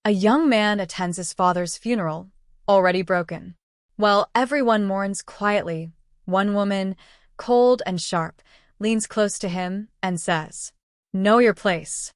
A young man attends his father's funeral, already broken. While everyone mourns quietly, one woman, cold and sharp, leans close to him and says, "Know your place."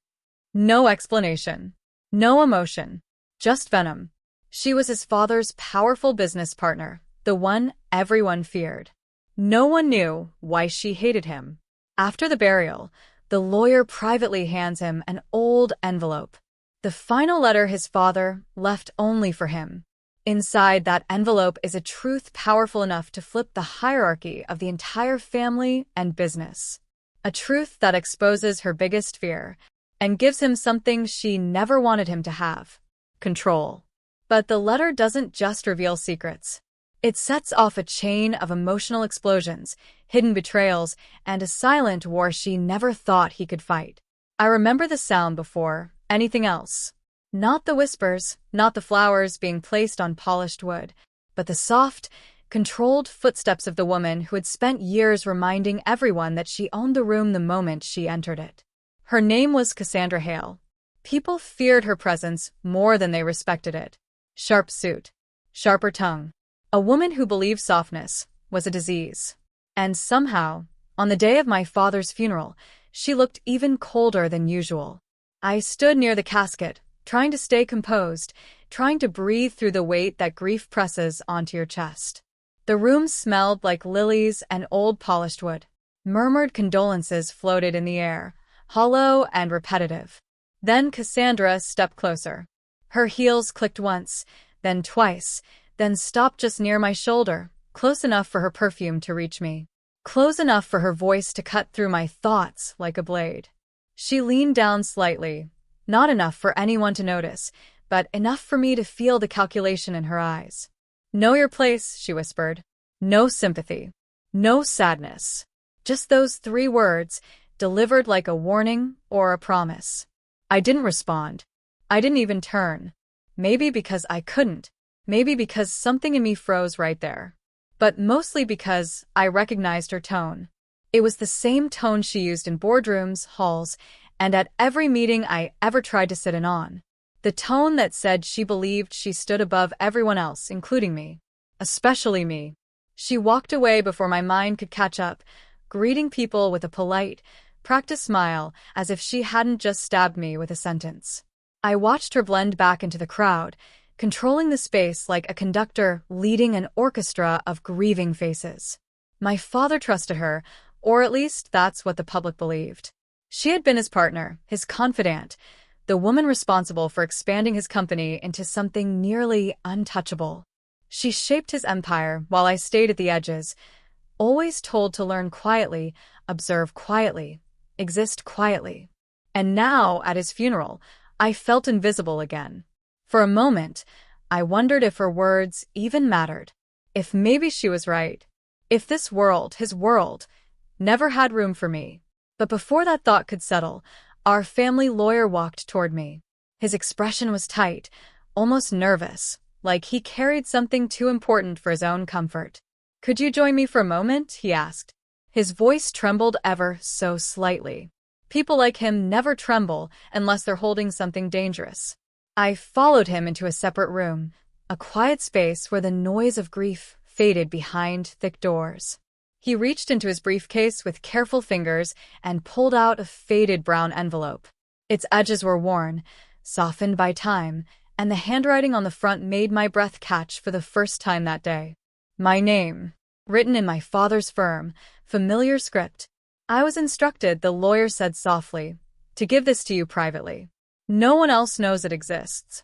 No explanation. No emotion. Just venom. She was his father's powerful business partner, the one everyone feared. No one knew why she hated him. After the burial, the lawyer privately hands him an old envelope. The final letter his father left only for him. Inside that envelope is a truth powerful enough to flip the hierarchy of the entire family and business. A truth that exposes her biggest fear and gives him something she never wanted him to have: control. But the letter doesn't just reveal secrets. It sets off a chain of emotional explosions, hidden betrayals, and a silent war she never thought he could fight. I remember the sound before anything else. Not the whispers, not the flowers being placed on polished wood, but the soft, controlled footsteps of the woman who had spent years reminding everyone that she owned the room the moment she entered it. Her name was Cassandra Hale. People feared her presence more than they respected it. Sharp suit, sharper tongue. A woman who believed softness was a disease. And somehow, on the day of my father's funeral, she looked even colder than usual. I stood near the casket, trying to stay composed, trying to breathe through the weight that grief presses onto your chest. The room smelled like lilies and old polished wood. Murmured condolences floated in the air, hollow and repetitive. Then Cassandra stepped closer. Her heels clicked once, then twice, then stopped just near my shoulder, close enough for her perfume to reach me, close enough for her voice to cut through my thoughts like a blade. She leaned down slightly, not enough for anyone to notice, but enough for me to feel the calculation in her eyes. "Know your place," she whispered. No sympathy. No sadness. Just those 3 words, delivered like a warning or a promise. I didn't respond. I didn't even turn. Maybe because I couldn't. Maybe because something in me froze right there. But mostly because I recognized her tone. It was the same tone she used in boardrooms, halls, and at every meeting I ever tried to sit in on. The tone that said she believed she stood above everyone else, including me. Especially me. She walked away before my mind could catch up, greeting people with a polite, practiced smile as if she hadn't just stabbed me with a sentence. I watched her blend back into the crowd, controlling the space like a conductor leading an orchestra of grieving faces. My father trusted her, or at least that's what the public believed. She had been his partner, his confidant, the woman responsible for expanding his company into something nearly untouchable. She shaped his empire while I stayed at the edges, always told to learn quietly, observe quietly, exist quietly. And now, at his funeral, I felt invisible again. For a moment, I wondered if her words even mattered. If maybe she was right. If this world, his world, never had room for me. But before that thought could settle, our family lawyer walked toward me. His expression was tight, almost nervous, like he carried something too important for his own comfort. "Could you join me for a moment?" he asked. His voice trembled ever so slightly. People like him never tremble unless they're holding something dangerous. I followed him into a separate room, a quiet space where the noise of grief faded behind thick doors. He reached into his briefcase with careful fingers and pulled out a faded brown envelope. Its edges were worn, softened by time, and the handwriting on the front made my breath catch for the first time that day. My name, written in my father's firm, familiar script. "I was instructed," the lawyer said softly, "to give this to you privately. No one else knows it exists.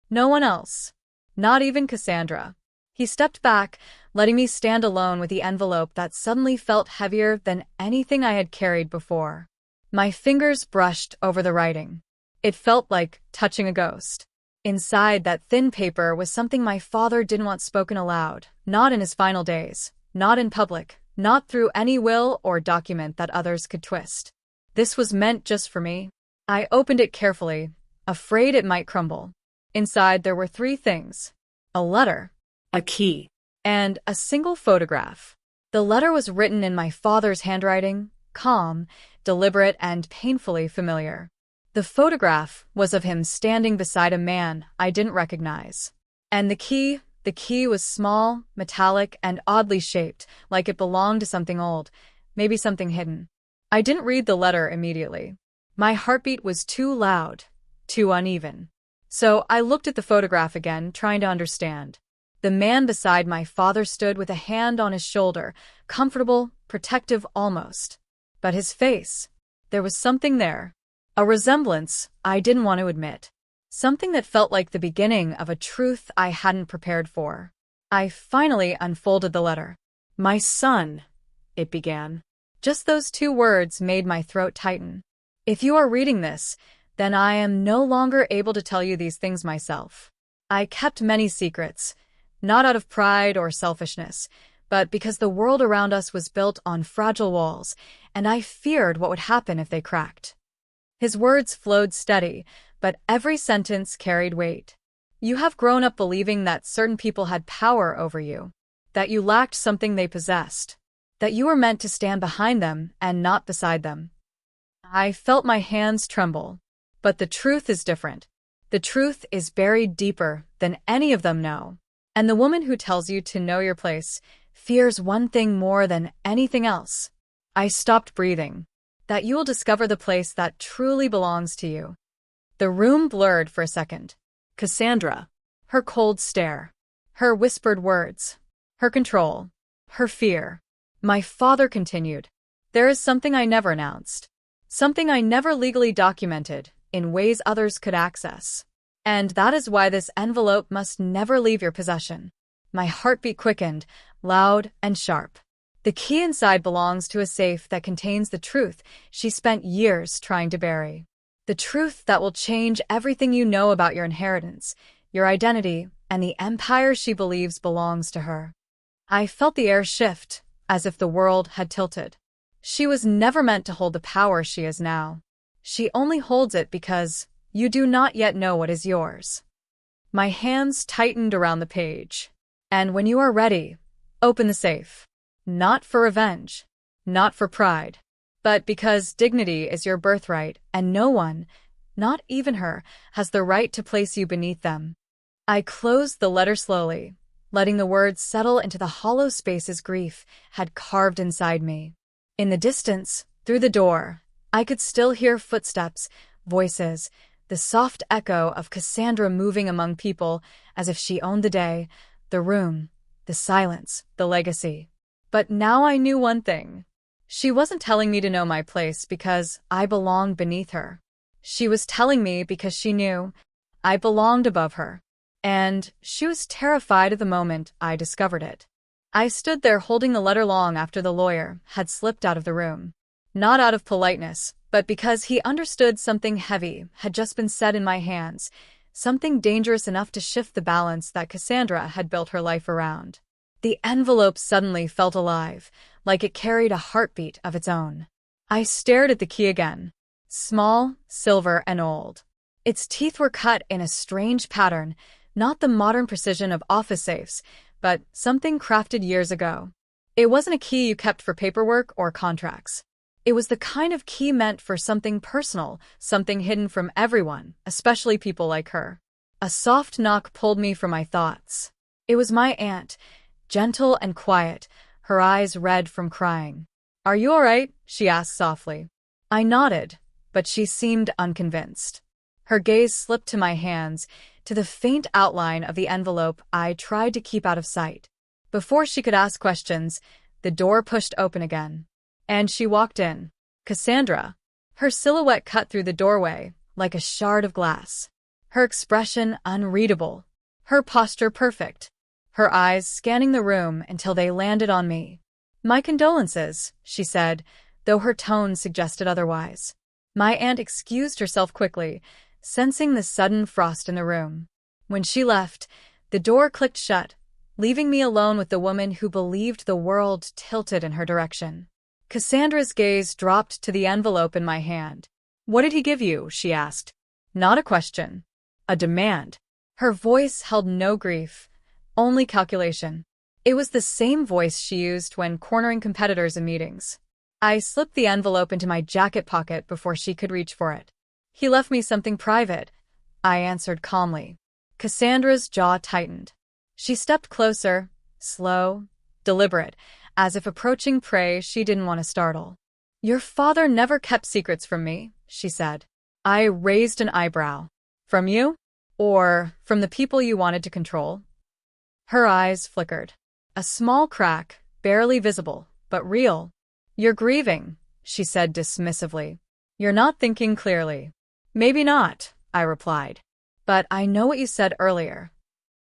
No one else. Not even Cassandra." He stepped back, letting me stand alone with the envelope that suddenly felt heavier than anything I had carried before. My fingers brushed over the writing. It felt like touching a ghost. Inside that thin paper was something my father didn't want spoken aloud, not in his final days, not in public, not through any will or document that others could twist. This was meant just for me. I opened it carefully, afraid it might crumble. Inside there were 3 things: a letter, A key. and a single photograph. The letter was written in my father's handwriting, calm, deliberate, and painfully familiar. The photograph was of him standing beside a man I didn't recognize. And the key was small, metallic, and oddly shaped, like it belonged to something old, maybe something hidden. I didn't read the letter immediately. My heartbeat was too loud, too uneven. So I looked at the photograph again, trying to understand. The man beside my father stood with a hand on his shoulder, comfortable, protective almost. But his face, there was something there. A resemblance I didn't want to admit. Something that felt like the beginning of a truth I hadn't prepared for. I finally unfolded the letter. "My son," it began. Just those 2 words made my throat tighten. "If you are reading this, then I am no longer able to tell you these things myself. I kept many secrets, not out of pride or selfishness, but because the world around us was built on fragile walls, and I feared what would happen if they cracked." His words flowed steady, but every sentence carried weight. "You have grown up believing that certain people had power over you, that you lacked something they possessed, that you were meant to stand behind them and not beside them." I felt my hands tremble. But the truth is different. The truth is buried deeper than any of them know. And the woman who tells you to know your place fears one thing more than anything else. I stopped breathing. That you will discover the place that truly belongs to you. The room blurred for a second. Cassandra. Her cold stare. Her whispered words. Her control. Her fear. My father continued. "There is something I never announced. Something I never legally documented in ways others could access. And that is why this envelope must never leave your possession." My heartbeat quickened, loud and sharp. The key inside belongs to a safe that contains the truth she spent years trying to bury. The truth that will change everything you know about your inheritance, your identity, and the empire she believes belongs to her. I felt the air shift, as if the world had tilted. She was never meant to hold the power she is now. She only holds it because you do not yet know what is yours. My hands tightened around the page. "And when you are ready, open the safe. Not for revenge, not for pride, but because dignity is your birthright and no one, not even her, has the right to place you beneath them." I closed the letter slowly, letting the words settle into the hollow spaces grief had carved inside me. In the distance, through the door, I could still hear footsteps, voices, the soft echo of Cassandra moving among people as if she owned the day, the room, the silence, the legacy. But now I knew one thing. She wasn't telling me to know my place because I belonged beneath her. She was telling me because she knew I belonged above her. And she was terrified at the moment I discovered it. I stood there holding the letter long after the lawyer had slipped out of the room. Not out of politeness, but because he understood something heavy had just been set in my hands, something dangerous enough to shift the balance that Cassandra had built her life around. The envelope suddenly felt alive, like it carried a heartbeat of its own. I stared at the key again. Small, silver, and old. Its teeth were cut in a strange pattern, not the modern precision of office safes, but something crafted years ago. It wasn't a key you kept for paperwork or contracts. It was the kind of key meant for something personal, something hidden from everyone, especially people like her. A soft knock pulled me from my thoughts. It was my aunt, gentle and quiet, her eyes red from crying. "Are you all right?" she asked softly. I nodded, but she seemed unconvinced. Her gaze slipped to my hands, to the faint outline of the envelope I tried to keep out of sight. Before she could ask questions, the door pushed open again. And she walked in. Cassandra. Her silhouette cut through the doorway, like a shard of glass. Her expression unreadable. Her posture perfect. Her eyes scanning the room until they landed on me. "My condolences," she said, though her tone suggested otherwise. My aunt excused herself quickly, sensing the sudden frost in the room. When she left, the door clicked shut, leaving me alone with the woman who believed the world tilted in her direction. Cassandra's gaze dropped to the envelope in my hand. "What did he give you?" she asked. Not a question. A demand. Her voice held no grief, only calculation. It was the same voice she used when cornering competitors in meetings. I slipped the envelope into my jacket pocket before she could reach for it. He left me something private, I answered calmly. Cassandra's jaw tightened. She stepped closer, slow, deliberate, as if approaching prey she didn't want to startle. Your father never kept secrets from me, she said. I raised an eyebrow. From you? Or from the people you wanted to control? Her eyes flickered. A small crack, barely visible, but real. You're grieving, she said dismissively. You're not thinking clearly. Maybe not, I replied. But I know what you said earlier.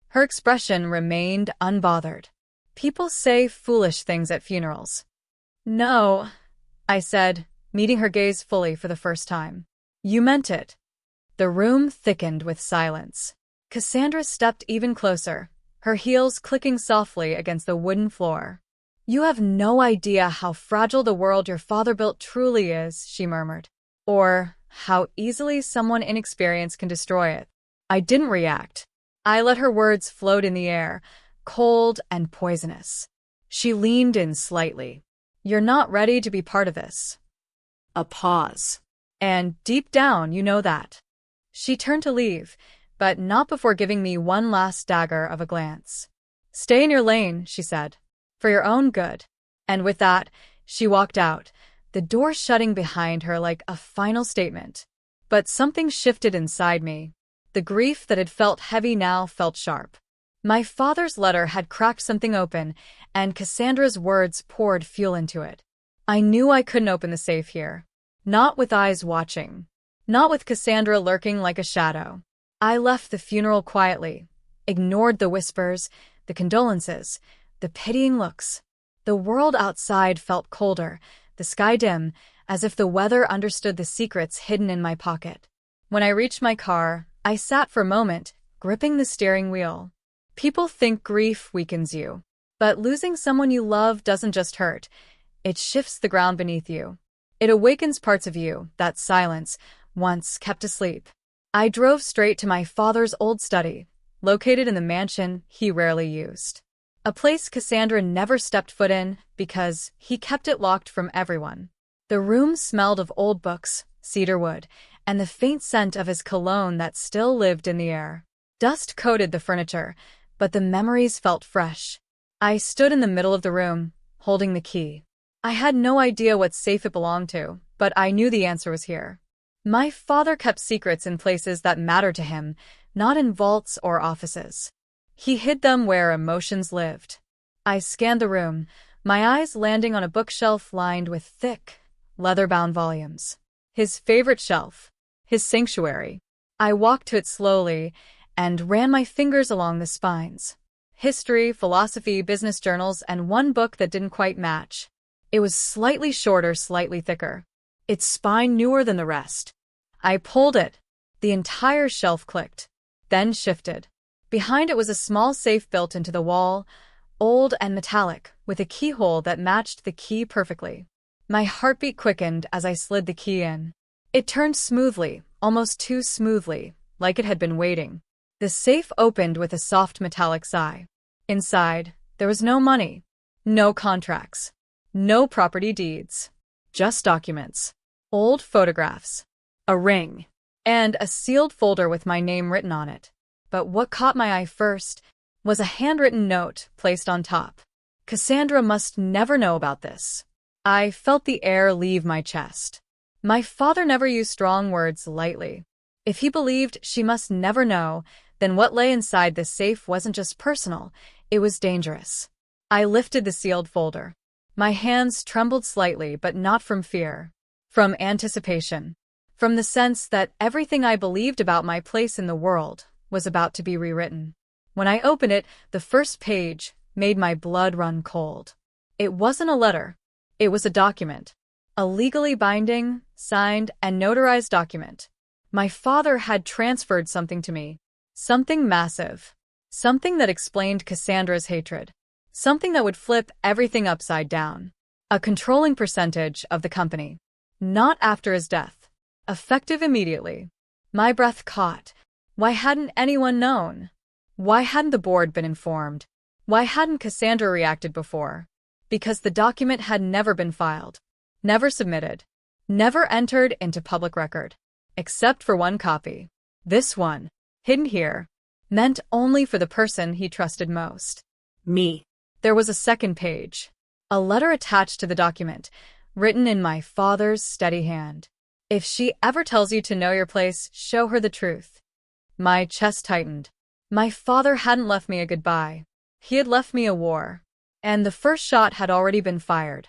Her expression remained unbothered. People say foolish things at funerals. No, I said, meeting her gaze fully for the first time. You meant it. The room thickened with silence. Cassandra stepped even closer, her heels clicking softly against the wooden floor. You have no idea how fragile the world your father built truly is, she murmured. Or how easily someone inexperienced can destroy it. I didn't react. I let her words float in the air, cold and poisonous. She leaned in slightly. You're not ready to be part of this. A pause. And deep down, you know that. She turned to leave, but not before giving me one last dagger of a glance. Stay in your lane, she said. For your own good. And with that, she walked out, the door shutting behind her like a final statement. But something shifted inside me. The grief that had felt heavy now felt sharp. My father's letter had cracked something open, and Cassandra's words poured fuel into it. I knew I couldn't open the safe here. Not with eyes watching. Not with Cassandra lurking like a shadow. I left the funeral quietly, ignored the whispers, the condolences, the pitying looks. The world outside felt colder, the sky dim, as if the weather understood the secrets hidden in my pocket. When I reached my car, I sat for a moment, gripping the steering wheel. People think grief weakens you. But losing someone you love doesn't just hurt. It shifts the ground beneath you. It awakens parts of you that silence once kept asleep. I drove straight to my father's old study, located in the mansion he rarely used. A place Cassandra never stepped foot in because he kept it locked from everyone. The room smelled of old books, cedar wood, and the faint scent of his cologne that still lived in the air. Dust coated the furniture, but the memories felt fresh. I stood in the middle of the room, holding the key. I had no idea what safe it belonged to, but I knew the answer was here. My father kept secrets in places that mattered to him, not in vaults or offices. He hid them where emotions lived. I scanned the room, my eyes landing on a bookshelf lined with thick, leather-bound volumes. His favorite shelf. His sanctuary. I walked to it slowly and ran my fingers along the spines. History, philosophy, business journals, and one book that didn't quite match. It was slightly shorter, slightly thicker. Its spine newer than the rest. I pulled it. The entire shelf clicked, then shifted. Behind it was a small safe built into the wall, old and metallic, with a keyhole that matched the key perfectly. My heartbeat quickened as I slid the key in. It turned smoothly, almost too smoothly, like it had been waiting. The safe opened with a soft metallic sigh. Inside, there was no money, no contracts, no property deeds, just documents, old photographs, a ring, and a sealed folder with my name written on it. But what caught my eye first was a handwritten note placed on top. Cassandra must never know about this. I felt the air leave my chest. My father never used strong words lightly. If he believed she must never know, then what lay inside the safe wasn't just personal, it was dangerous. I lifted the sealed folder. My hands trembled slightly, but not from fear. From anticipation. From the sense that everything I believed about my place in the world was about to be rewritten. When I opened it, the first page made my blood run cold. It wasn't a letter. It was a document. A legally binding, signed, and notarized document. My father had transferred something to me. Something massive. Something that explained Cassandra's hatred. Something that would flip everything upside down. A controlling percentage of the company. Not after his death. Effective immediately. My breath caught. Why hadn't anyone known? Why hadn't the board been informed? Why hadn't Cassandra reacted before? Because the document had never been filed. Never submitted. Never entered into public record. except for one copy. This one, hidden here, meant only for the person he trusted most. Me. There was a second page, a letter attached to the document, written in my father's steady hand. If she ever tells you to know your place, show her the truth. My chest tightened. My father hadn't left me a goodbye. He had left me a war. And the first shot had already been fired.